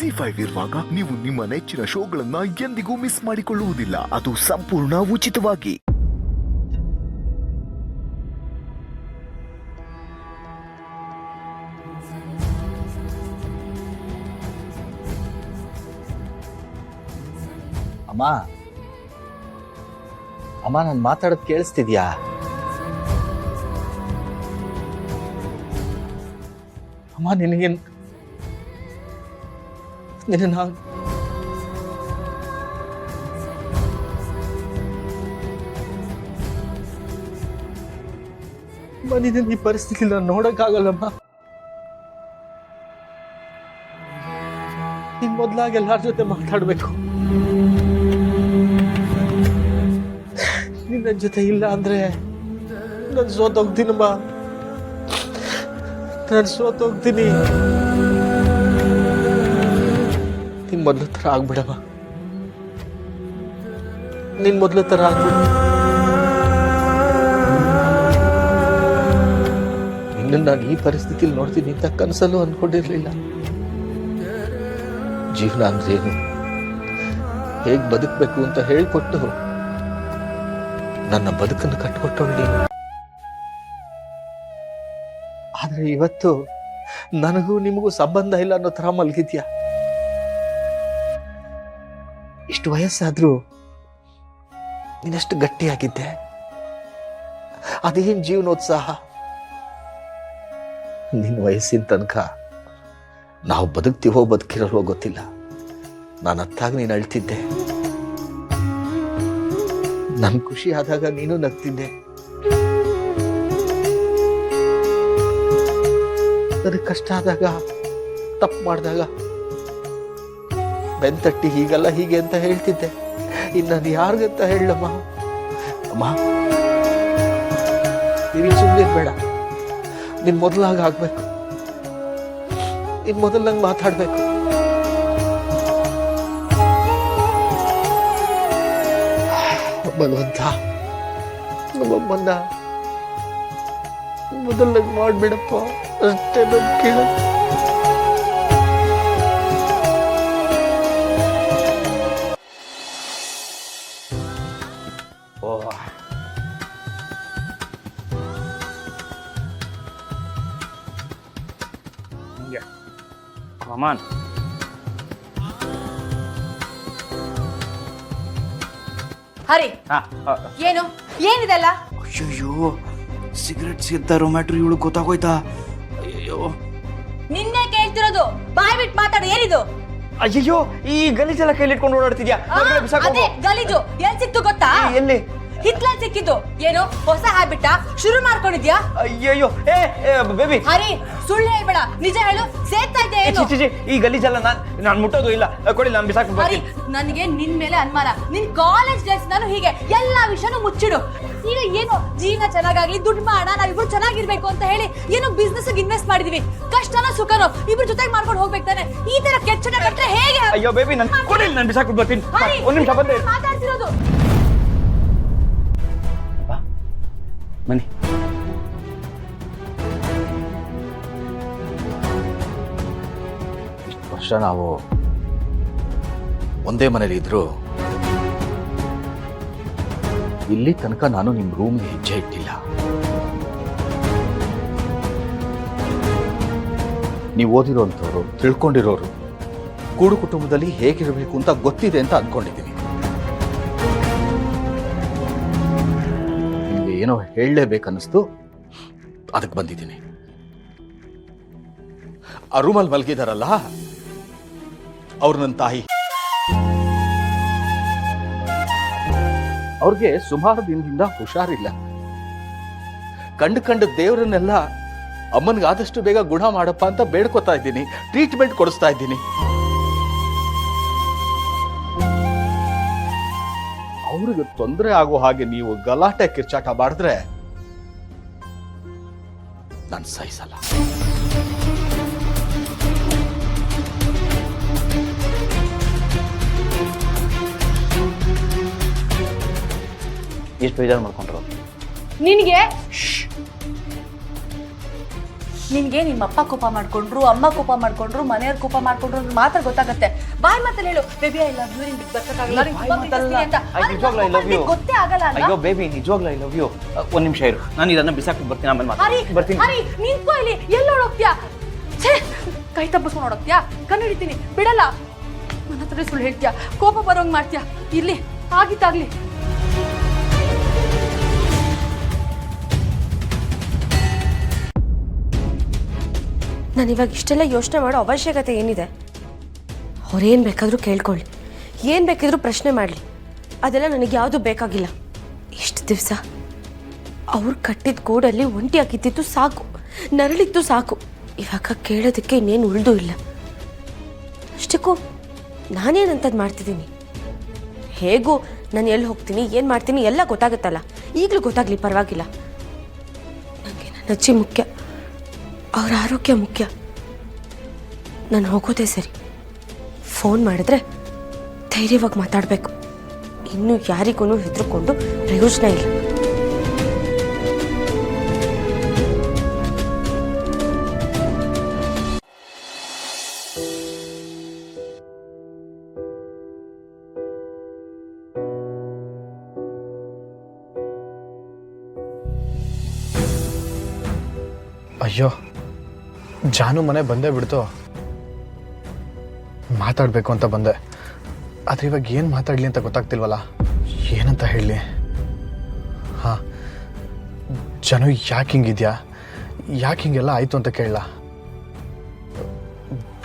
ZEE5 ಇರುವಾಗ ನೀವು ನಿಮ್ಮ ನೆಚ್ಚಿನ ಶೋಗಳನ್ನ ಎಂದಿಗೂ ಮಿಸ್ ಮಾಡಿಕೊಳ್ಳುವುದಿಲ್ಲ. ಅದು ಸಂಪೂರ್ಣ ಉಚಿತವಾಗಿ. ಅಮ್ಮ ಅಮ್ಮ ನಾನು ಮಾತಾಡೋದು ಕೇಳಿಸ್ತಿದ್ಯಾ? ಅಮ್ಮ ನಿನಗೆ ನಾನು ಈ ಪರಿಸ್ಥಿತಿ ನಾನು ನೋಡಕ್ಕಾಗಲ್ಲಮ್ಮ. ಇನ್ ಮೊದ್ಲಾಗ ಎಲ್ಲಾರ ಜೊತೆ ಮಾತಾಡ್ಬೇಕು. ನಿನ್ನ ಜೊತೆ ಇಲ್ಲ ಅಂದ್ರೆ ನಾನು ಸೋತೋಗ್ತೀನಮ್ಮ. ನಾನು ಸೋತೋಗ್ತೀನಿ. ನಿನ್ ಮೊದ್ಲ ತರ ಆಗ್ಬಿಡಮ್ಮ. ನಿನ್ ಮೊದ್ಲ ತರ ಆಗ್ಬಿಡ. ನಿನ್ನ ನಾನು ಈ ಪರಿಸ್ಥಿತಿಲಿ ನೋಡ್ತೀನಿ ಅಂತ ಕನಸಲ್ಲೂ ಅನ್ಕೊಂಡಿರ್ಲಿಲ್ಲ. ಜೀವನ ಅಂದ್ರೇನು, ಹೇಗ್ ಬದುಕಬೇಕು ಅಂತ ಹೇಳ್ಕೊಟ್ಟು ನನ್ನ ಬದುಕನ್ನು ಕಟ್ಕೊಟ್ಟೊಳ್ಳಿ. ಆದ್ರೆ ಇವತ್ತು ನನಗೂ ನಿಮಗೂ ಸಂಬಂಧ ಇಲ್ಲ ಅನ್ನೋ ತರ ಮಲಗಿದ್ಯಾ. ಇಷ್ಟು ವಯಸ್ಸಾದ್ರೂ ನೀನಷ್ಟು ಗಟ್ಟಿಯಾಗಿದ್ದೆ. ಅದೇನ್ ಜೀವನೋತ್ಸಾಹ. ನಿನ್ನ ವಯಸ್ಸಿನ ತನಕ ನಾವು ಬದುಕ್ತೀವೋ ಬದುಕಿರಲ್ವೋ ಗೊತ್ತಿಲ್ಲ. ನಾನು ಅತ್ತಾಗ ನೀನು ಅಳ್ತಿದ್ದೆ. ನನ್ ಖುಷಿ ಆದಾಗ ನೀನು ನಗ್ತಿದ್ದೆ. ನನಗೆ ಕಷ್ಟ ಆದಾಗ, ತಪ್ಪು ಮಾಡಿದಾಗ ಬೆಂತಟ್ಟಿ ಹೀಗಲ್ಲ ಹೀಗೆ ಅಂತ ಹೇಳ್ತಿದ್ದೆ. ಇನ್ನು ನಾನು ಯಾರಿಗಂತ ಹೇಳಮ್ಮ? ಅಮ್ಮ ನೀನು ಸುಮ್ಮನಿರ್ಬೇಡ. ನಿನ್ ಮೊದಲಾಗ ಆಗ್ಬೇಕು. ನಿನ್ ಮೊದಲು ನಂಗೆ ಮಾತಾಡ್ಬೇಕು. ಬಲವಂತ ನಮ್ಮಮ್ಮನ್ನ ಮೊದಲು ನಂಗೆ ಮಾಡ್ಬಿಡಪ್ಪ. ಅಷ್ಟೇ ನನ್ ಕೇಳ. ಅಮಾನ್ ಹರಿ ಏನು ಏನಿದೆಲ್ಲ? ಅಯ್ಯೋ ಸಿಗರೆಟ್ ಸೇರ್ತಾರೋ ಮ್ಯಾಟ್ರ್ ಇವಳು ಗೊತ್ತಾಗೋಯ್ತಾ? ಅಯ್ಯೋ ನಿನ್ನೆ ಕೇಳ್ತಿರೋದು. ಬಾಯ್ ಬಿಟ್ಟು ಮಾತಾಡು. ಏನಿದು? ಅಯ್ಯೋ ಈ ಗಲೀಜೆಲ್ಲ ಕೈಲಿಟ್ಕೊಂಡು ಓಡಾಡ್ತಿದ್ಯಾ? ಅದೇ ಗಲೀಜು ಎಲ್ಲಿ ಸಿಕ್ತು ಗೊತ್ತಾ? ಎಲ್ಲಿ? ಹಿತ್ಲಲ್ಲಿ ಸಿಕ್ಕಿದ್ದು. ಏನು ಹೊಸ ಹ್ಯಾಬಿಟ್ ಶುರು ಮಾಡ್ಕೊಂಡಿದ್ಯಾ? ಅಯ್ಯಯ್ಯೋ ಬೇಬಿ ಹರಿ ಸುಳ್ಳು ಹೇಳ್ಬೇಡ, ನಿಜ ಹೇಳು. ಸೇರ್ತಾ ಇದ್ದೆ ಏನು? ಈ ಗಲೀಜೆಲ್ಲ ನಾನು ಮುಟ್ಟೋದು ಇಲ್ಲ. ಕೊಡಿ ನಾನು ಬಿಸಾಕ್ ಹರಿ, ನನಗೆ ನಿನ್ ಮೇಲೆ ಅನುಮಾನ. ನಿನ್ ಕಾಲೇಜ್ ಡೇಸ್ ನಾನು ಹೀಗೆ ಎಲ್ಲಾ ವಿಷಯನೂ ಮುಚ್ಚಿಡು. ಈಗ ಏನು ಜೀವನ ಚೆನ್ನಾಗಾಗ್ಲಿ, ದುಡ್ಡು ಮಾಡೋಣ, ನಾವಿಬ್ರು ಚೆನ್ನಾಗಿರ್ಬೇಕು ಅಂತ ಹೇಳಿ ಏನೋ ಬಿಸ್ನೆಸ್ ಇನ್ವೆಸ್ಟ್ ಮಾಡಿದೀವಿ. ಕಷ್ಟನೋ ಸುಖನೋ ಇಬ್ರು ಜೊತೆಗೆ ಮಾಡ್ಕೊಂಡು ಹೋಗ್ಬೇಕು ತಾನೆ. ಈ ತರ ಕೆಚ್ಚಡ ಕಟ್ರೆ ಹೇಗೆ? ಅಯ್ಯೋ ಬೇಬಿ ನಾನು ಕೊಡಿ, ನಾನು ಬಿಸಾಕ್ ಬರ್ತೀನಿ. ಒಂದ್ ನಿಮಿಷ ಬಂದೆ ಮಾತಾಡ್ತಿರೋದು. ಬನ್ನಿ. ಇಷ್ಟು ವರ್ಷ ನಾವು ಒಂದೇ ಮನೇಲಿ ಇದ್ರು, ಇಲ್ಲಿ ತನಕ ನಾನು ನಿಮ್ ರೂಮ್ಗೆ ಹೆಜ್ಜೆ ಇಟ್ಟಿಲ್ಲ. ನೀವು ಓದಿರೋಂಥವ್ರು, ತಿಳ್ಕೊಂಡಿರೋರು, ಕೂಡು ಕುಟುಂಬದಲ್ಲಿ ಹೇಗಿರಬೇಕು ಅಂತ ಗೊತ್ತಿದೆ ಅಂತ ಅನ್ಕೊಂಡಿದ್ದೀನಿ. ನಿಮ್ಗೆ ಏನೋ ಹೇಳಲೇಬೇಕನ್ನಿಸ್ತು, ಅದಕ್ಕೆ ಬಂದಿದ್ದೀನಿ. ಆ ರೂಮಲ್ಲಿ ಮಲಗಿದಾರಲ್ಲ, ಅವ್ರು ನನ್ನ ತಾಯಿ. ಅವ್ರಿಗೆ ಸುಮಾರು ದಿನದಿಂದ ಹುಷಾರಿಲ್ಲ. ಕಂಡು ದೇವರನ್ನೆಲ್ಲ ಅಮ್ಮನಿಗೆ ಆದಷ್ಟು ಬೇಗ ಗುಣ ಮಾಡಪ್ಪ ಅಂತ ಬೇಡ್ಕೊತಾ ಇದ್ದೀನಿ. ಟ್ರೀಟ್ಮೆಂಟ್ ಕೊಡಿಸ್ತಾ ಇದ್ದೀನಿ. ಅವ್ರಿಗೆ ತೊಂದರೆ ಆಗೋ ಹಾಗೆ ನೀವು ಗಲಾಟೆ ಕಿರ್ಚಾಟ ಮಾಡಿದ್ರೆ ನಾನು ಸಹಿಸಲ್ಲ. ಎಷ್ಟು ಬೇಜಾರು ಮಾಡ್ಕೊಂಡ್ರು ನಿನಗೆ ನಿನ್ಗೆ ನಿಮ್ಮ ಅಪ್ಪ ಕೋಪ ಮಾಡ್ಕೊಂಡ್ರು, ಅಮ್ಮ ಕೋಪ ಮಾಡ್ಕೊಂಡ್ರು, ಮನೆಯವ್ರ ಕೋಪ ಮಾಡ್ಕೊಂಡ್ರು ಅಂತ ಮಾತ್ರ ಗೊತ್ತಾಗತ್ತೆ. ಬಾಯ್ ಮಾತಲ್ಲಿ ಹೇಳು ಬೇಬಿ ಐ ಲವ್ ಯು, ನಿನ್ಗೆ ಬರ್ಸಕ್ಕಾಗಲ್ಲ, ನಿನ್ಗೆ ತುಂಬಾ ಪ್ರೀತಿಸ್ತೀನಿ ಅಂತ. ನಿಜವಾಗ್ಲೂ ಐ ಲವ್ ಯು. ಗೊತ್ತೇ ಆಗಲ್ಲ ಅಲ್ಲ. ಅಯ್ಯೋ ಬೇಬಿ, ನಿಜವಾಗ್ಲೂ ಐ ಲವ್ ಯು. ಒಂದ್ ನಿಮಿಷ ಇರು, ನಾನು ಇದನ್ನ ಬಿಸಾಕ್ಬಿಟ್ಟು ಬರ್ತೀನಿ, ಆಮೇಲೆ ಹರಿ ಬರ್ತೀನಿ. ಹರಿ ನಿಂತ್ಕೋ ಇಲ್ಲಿ. ಎಲ್ಲಿ ನೋಡೋಗ್ತೀಯಾ? ಛೇ, ಕೈ ತಪ್ಪಿಸ್ಕೊಂಡು ನೋಡೋಗ್ತೀಯಾ? ಕಣ್ಣು ಹಿಡಿತೀನಿ, ಬಿಡಲ್ಲ. ನನ್ನ ಹತ್ರ ಸುಳ್ಳು ಹೇಳ್ತೀಯಾ, ಕೋಪ ಬರೋಂಗ್ ಮಾಡ್ತೀಯಾ. ಇಲ್ಲಿ ಆಗಿತ್ತಾಗ್ಲಿ. ನಾನು ಇವಾಗ ಇಷ್ಟೆಲ್ಲ ಯೋಚನೆ ಮಾಡೋ ಅವಶ್ಯಕತೆ ಏನಿದೆ? ಅವ್ರೇನು ಬೇಕಾದರೂ ಕೇಳ್ಕೊಳ್ಳಿ, ಏನು ಬೇಕಿದ್ರೂ ಪ್ರಶ್ನೆ ಮಾಡಲಿ, ಅದೆಲ್ಲ ನನಗೆ ಯಾವುದೂ ಬೇಕಾಗಿಲ್ಲ. ಇಷ್ಟು ದಿವಸ ಅವ್ರು ಕಟ್ಟಿದ ಗೂಡಲ್ಲಿ ಒಂಟಿಯಾಗಿದ್ದಿತ್ತು ಸಾಕು, ನರಳಿತ್ತು ಸಾಕು. ಇವಾಗ ಕೇಳೋದಕ್ಕೆ ಇನ್ನೇನು ಉಳಿದು ಇಲ್ಲ. ಅಷ್ಟಕ್ಕೂ ನಾನೇನಂತದ್ದು ಮಾಡ್ತಿದ್ದೀನಿ? ಹೇಗೂ ನಾನು ಎಲ್ಲಿ ಹೋಗ್ತೀನಿ, ಏನು ಮಾಡ್ತೀನಿ ಎಲ್ಲ ಗೊತ್ತಾಗುತ್ತಲ್ಲ. ಈಗಲೂ ಗೊತ್ತಾಗಲಿ, ಪರವಾಗಿಲ್ಲ. ನನಗೆ ನನ್ನ ಅಜ್ಜಿ ಮುಖ್ಯ, ಅವ್ರ ಆರೋಗ್ಯ ಮುಖ್ಯ. ನಾನು ಹೋಗೋದೇ ಸರಿ. ಫೋನ್ ಮಾಡಿದ್ರೆ ಧೈರ್ಯವಾಗಿ ಮಾತಾಡಬೇಕು. ಇನ್ನು ಯಾರಿಗೂ ಹೆದರ್ಕೊಂಡು ಪ್ರಯೋಜನ ಇಲ್ಲ. ಅಯ್ಯೋ, ಜಾನು ಮನೆ ಬಂದೇ ಬಿಡ್ತು. ಮಾತಾಡಬೇಕು ಅಂತ ಬಂದೆ, ಆದರೆ ಇವಾಗ ಏನು ಮಾತಾಡಲಿ ಅಂತ ಗೊತ್ತಾಗ್ತಿಲ್ವಲ್ಲ. ಏನಂತ ಹೇಳಲಿ? ಹಾಂ, ಜಾನು ಯಾಕೆ ಹಿಂಗಿದ್ಯಾ, ಯಾಕೆ ಹಿಂಗೆಲ್ಲ ಆಯಿತು ಅಂತ ಕೇಳಲ್ಲ.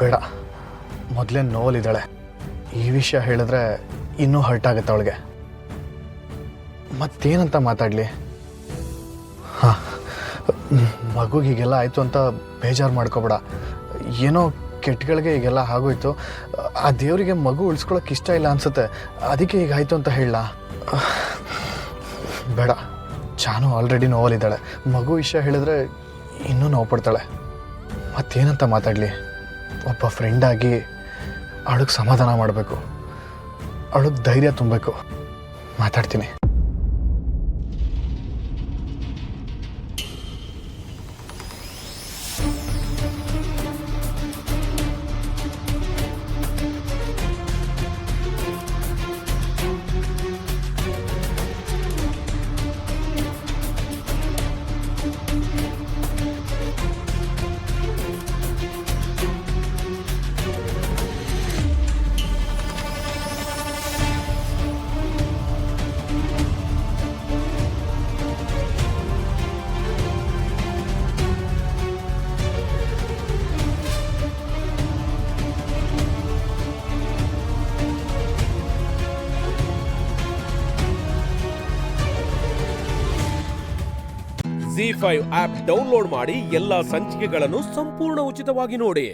ಬೇಡ, ಮೊದಲೇ ನೋವಲ್ಲಿದ್ದಾಳೆ. ಈ ವಿಷಯ ಹೇಳಿದ್ರೆ ಇನ್ನೂ ಹರ್ಟ್ ಆಗುತ್ತೆ ಅವಳಿಗೆ. ಮತ್ತೇನಂತ ಮಾತಾಡಲಿ? ಹಾಂ, ಮಗುಗೆ ಹೀಗೆಲ್ಲ ಆಯಿತು ಅಂತ ಬೇಜಾರು ಮಾಡ್ಕೋಬೇಡ. ಏನೋ ಕೆಟ್ಟಗಳಿಗೆ ಹೀಗೆಲ್ಲ ಆಗೋಯ್ತು. ಆ ದೇವರಿಗೆ ಮಗು ಉಳಿಸ್ಕೊಳ್ಳೋಕೆ ಇಷ್ಟ ಇಲ್ಲ ಅನಿಸುತ್ತೆ, ಅದಕ್ಕೆ ಹೀಗಾಯಿತು ಅಂತ ಹೇಳಲ್ಲ. ಬೇಡ, ಜಾನು ಆಲ್ರೆಡಿ ನೋವಲ್ಲಿದ್ದಾಳೆ. ಮಗು ವಿಷಯ ಹೇಳಿದ್ರೆ ಇನ್ನೂ ನೋವು ಪಡ್ತಾಳೆ. ಮತ್ತೇನಂತ ಮಾತಾಡಲಿ? ಒಬ್ಬ ಫ್ರೆಂಡಾಗಿ ಅವಳಿಗೆ ಸಮಾಧಾನ ಮಾಡಬೇಕು, ಅವಳಿಗೆ ಧೈರ್ಯ ತುಂಬಬೇಕು. ಮಾತಾಡ್ತೀನಿ. ZEE5 ಆಪ್ ಡೌನ್ಲೋಡ್ ಮಾಡಿ ಎಲ್ಲಾ ಸಂಚಿಕೆಗಳನ್ನು ಸಂಪೂರ್ಣ ಉಚಿತವಾಗಿ ನೋಡಿ.